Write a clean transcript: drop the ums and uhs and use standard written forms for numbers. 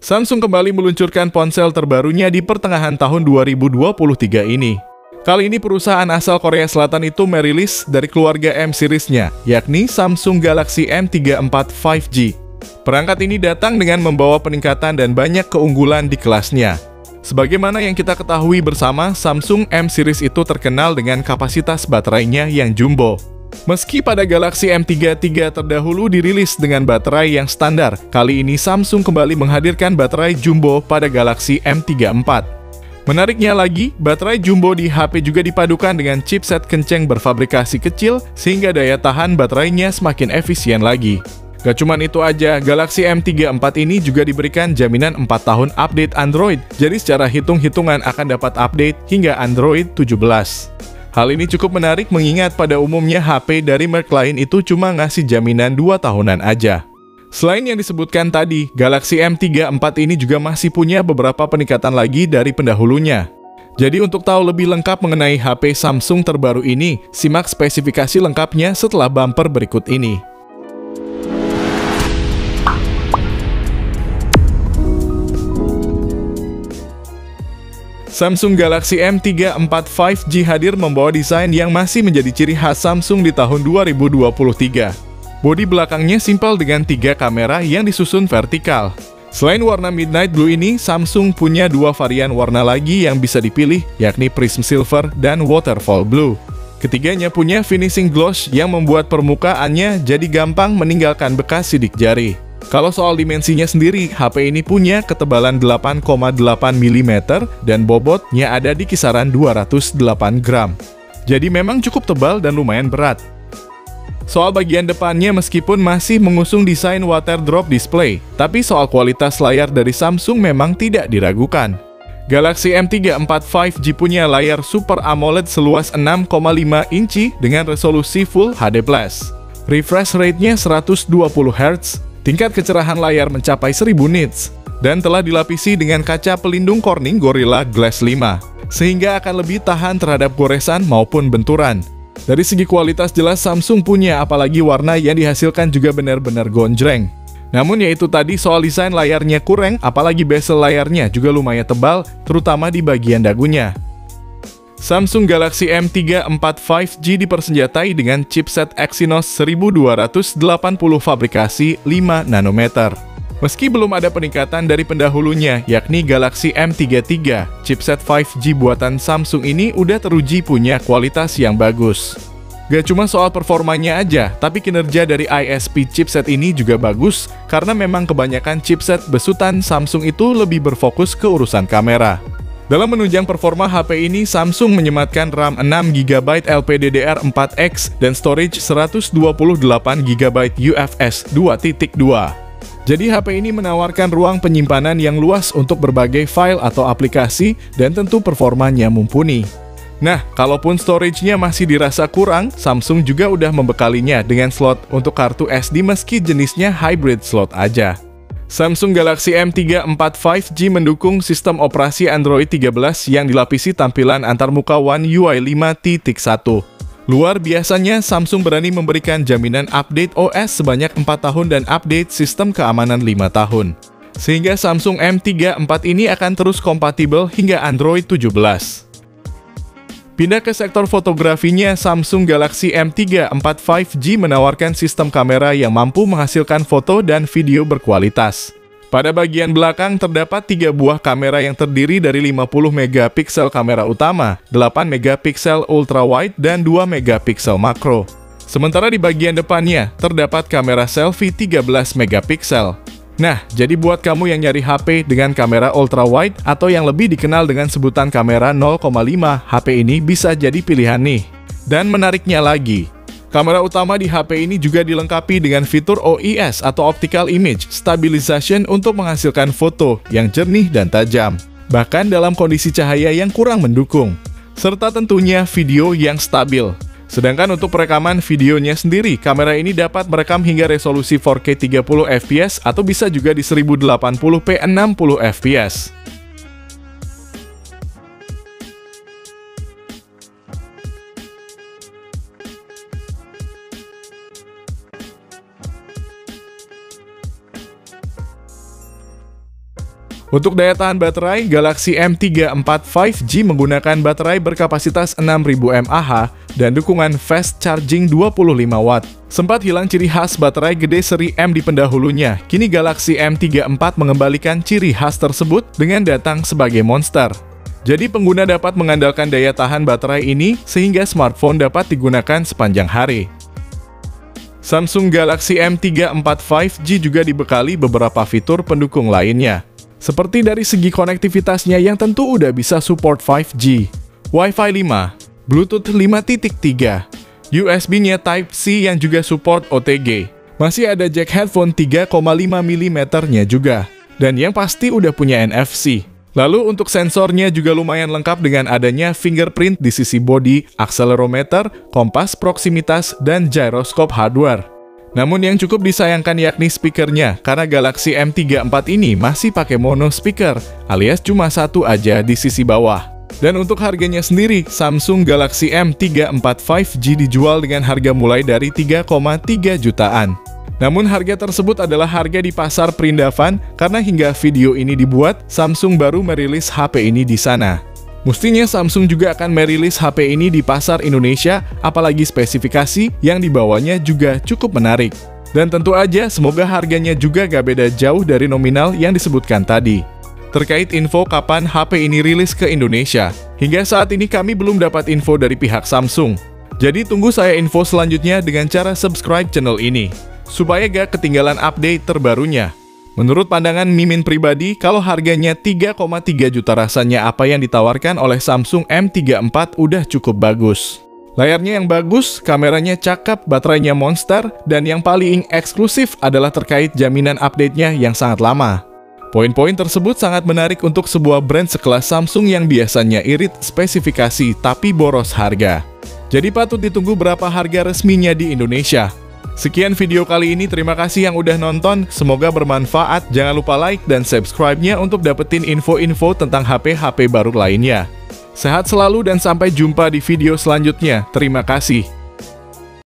Samsung kembali meluncurkan ponsel terbarunya di pertengahan tahun 2023 ini. Kali ini perusahaan asal Korea Selatan itu merilis dari keluarga M series-nya, yakni Samsung Galaxy M34 5G. Perangkat ini datang dengan membawa peningkatan dan banyak keunggulan di kelasnya. Sebagaimana yang kita ketahui bersama, Samsung M series itu terkenal dengan kapasitas baterainya yang jumbo. Meski pada Galaxy M33 terdahulu dirilis dengan baterai yang standar, kali ini Samsung kembali menghadirkan baterai jumbo pada Galaxy M34. Menariknya lagi, baterai jumbo di HP juga dipadukan dengan chipset kenceng berfabrikasi kecil sehingga daya tahan baterainya semakin efisien lagi. Gak cuman itu aja, Galaxy M34 ini juga diberikan jaminan 4 tahun update Android, jadi secara hitung-hitungan akan dapat update hingga Android 17. Hal ini cukup menarik mengingat pada umumnya HP dari merek lain itu cuma ngasih jaminan 2 tahunan aja. Selain yang disebutkan tadi, Galaxy M34 ini juga masih punya beberapa peningkatan lagi dari pendahulunya. Jadi untuk tahu lebih lengkap mengenai HP Samsung terbaru ini, simak spesifikasi lengkapnya setelah bumper berikut ini. Samsung Galaxy M34 5G hadir membawa desain yang masih menjadi ciri khas Samsung di tahun 2023. Bodi belakangnya simpel dengan 3 kamera yang disusun vertikal. Selain warna Midnight Blue ini, Samsung punya 2 varian warna lagi yang bisa dipilih, yakni Prism Silver dan Waterfall Blue. Ketiganya punya finishing gloss yang membuat permukaannya jadi gampang meninggalkan bekas sidik jari. Kalau soal dimensinya sendiri, HP ini punya ketebalan 8,8 mm dan bobotnya ada di kisaran 208 gram. Jadi memang cukup tebal dan lumayan berat. Soal bagian depannya meskipun masih mengusung desain water drop display, tapi soal kualitas layar dari Samsung memang tidak diragukan. Galaxy M34 5G punya layar Super AMOLED seluas 6,5 inci dengan resolusi Full HD+. Refresh rate-nya 120 Hz. Tingkat kecerahan layar mencapai 1000 nits, dan telah dilapisi dengan kaca pelindung Corning Gorilla Glass 5, sehingga akan lebih tahan terhadap goresan maupun benturan. Dari segi kualitas jelas Samsung punya, apalagi warna yang dihasilkan juga benar-benar gonjreng. Namun yaitu tadi soal desain layarnya kurang, apalagi bezel layarnya juga lumayan tebal, terutama di bagian dagunya. Samsung Galaxy M34 5G dipersenjatai dengan chipset Exynos 1280 fabrikasi 5 nanometer. Meski belum ada peningkatan dari pendahulunya, yakni Galaxy M33, chipset 5G buatan Samsung ini udah teruji punya kualitas yang bagus. Gak cuma soal performanya aja, tapi kinerja dari ISP chipset ini juga bagus, karena memang kebanyakan chipset besutan Samsung itu lebih berfokus ke urusan kamera. Dalam menunjang performa HP ini, Samsung menyematkan RAM 6GB LPDDR4X dan storage 128GB UFS 2.2. Jadi HP ini menawarkan ruang penyimpanan yang luas untuk berbagai file atau aplikasi dan tentu performanya mumpuni. Nah, kalaupun storage-nya masih dirasa kurang, Samsung juga udah membekalinya dengan slot untuk kartu SD meski jenisnya hybrid slot aja. Samsung Galaxy M34 5G mendukung sistem operasi Android 13 yang dilapisi tampilan antarmuka One UI 5.1. Luar biasanya, Samsung berani memberikan jaminan update OS sebanyak 4 tahun dan update sistem keamanan 5 tahun. Sehingga Samsung M34 ini akan terus kompatibel hingga Android 17. Pindah ke sektor fotografinya, Samsung Galaxy M34 5G menawarkan sistem kamera yang mampu menghasilkan foto dan video berkualitas. Pada bagian belakang terdapat 3 buah kamera yang terdiri dari 50 megapiksel kamera utama, 8 megapiksel ultrawide, dan 2 megapiksel makro. Sementara di bagian depannya terdapat kamera selfie 13 megapiksel. Nah, jadi buat kamu yang nyari HP dengan kamera ultrawide atau yang lebih dikenal dengan sebutan kamera 0,5, HP ini bisa jadi pilihan nih. Dan menariknya lagi, kamera utama di HP ini juga dilengkapi dengan fitur OIS atau Optical Image Stabilization untuk menghasilkan foto yang jernih dan tajam, bahkan dalam kondisi cahaya yang kurang mendukung, serta tentunya video yang stabil. Sedangkan untuk perekaman videonya sendiri, kamera ini dapat merekam hingga resolusi 4K 30 fps atau bisa juga di 1080p 60 fps. Untuk daya tahan baterai, Galaxy M34 5G menggunakan baterai berkapasitas 6000 mAh dan dukungan fast charging 25 watt. Sempat hilang ciri khas baterai gede seri M di pendahulunya, kini Galaxy M34 mengembalikan ciri khas tersebut dengan datang sebagai monster. Jadi pengguna dapat mengandalkan daya tahan baterai ini sehingga smartphone dapat digunakan sepanjang hari. Samsung Galaxy M34 5G juga dibekali beberapa fitur pendukung lainnya. Seperti dari segi konektivitasnya yang tentu udah bisa support 5G, Wi-Fi 5, Bluetooth 5.3, USB-nya Type-C yang juga support OTG. Masih ada jack headphone 3,5 mm-nya juga. Dan yang pasti udah punya NFC. Lalu untuk sensornya juga lumayan lengkap dengan adanya fingerprint di sisi bodi, akselerometer, kompas proksimitas, dan gyroscope hardware. Namun yang cukup disayangkan yakni speakernya, karena Galaxy M34 ini masih pakai mono speaker, alias cuma satu aja di sisi bawah. Dan untuk harganya sendiri, Samsung Galaxy M34 5G dijual dengan harga mulai dari 3,3 jutaan. Namun harga tersebut adalah harga di pasar perindavan, karena hingga video ini dibuat, Samsung baru merilis HP ini di sana. Mestinya Samsung juga akan merilis HP ini di pasar Indonesia, apalagi spesifikasi yang dibawanya juga cukup menarik. Dan tentu aja semoga harganya juga gak beda jauh dari nominal yang disebutkan tadi. Terkait info kapan HP ini rilis ke Indonesia, hingga saat ini kami belum dapat info dari pihak Samsung. Jadi tunggu saya info selanjutnya dengan cara subscribe channel ini, supaya gak ketinggalan update terbarunya. Menurut pandangan Mimin pribadi, kalau harganya 3,3 juta rasanya apa yang ditawarkan oleh Samsung M34 udah cukup bagus. Layarnya yang bagus, kameranya cakep, baterainya monster, dan yang paling eksklusif adalah terkait jaminan update-nya yang sangat lama. Poin-poin tersebut sangat menarik untuk sebuah brand sekelas Samsung yang biasanya irit spesifikasi tapi boros harga. Jadi patut ditunggu berapa harga resminya di Indonesia. Sekian video kali ini, terima kasih yang udah nonton, semoga bermanfaat, jangan lupa like dan subscribe-nya untuk dapetin info-info tentang HP-HP baru lainnya. Sehat selalu dan sampai jumpa di video selanjutnya, terima kasih.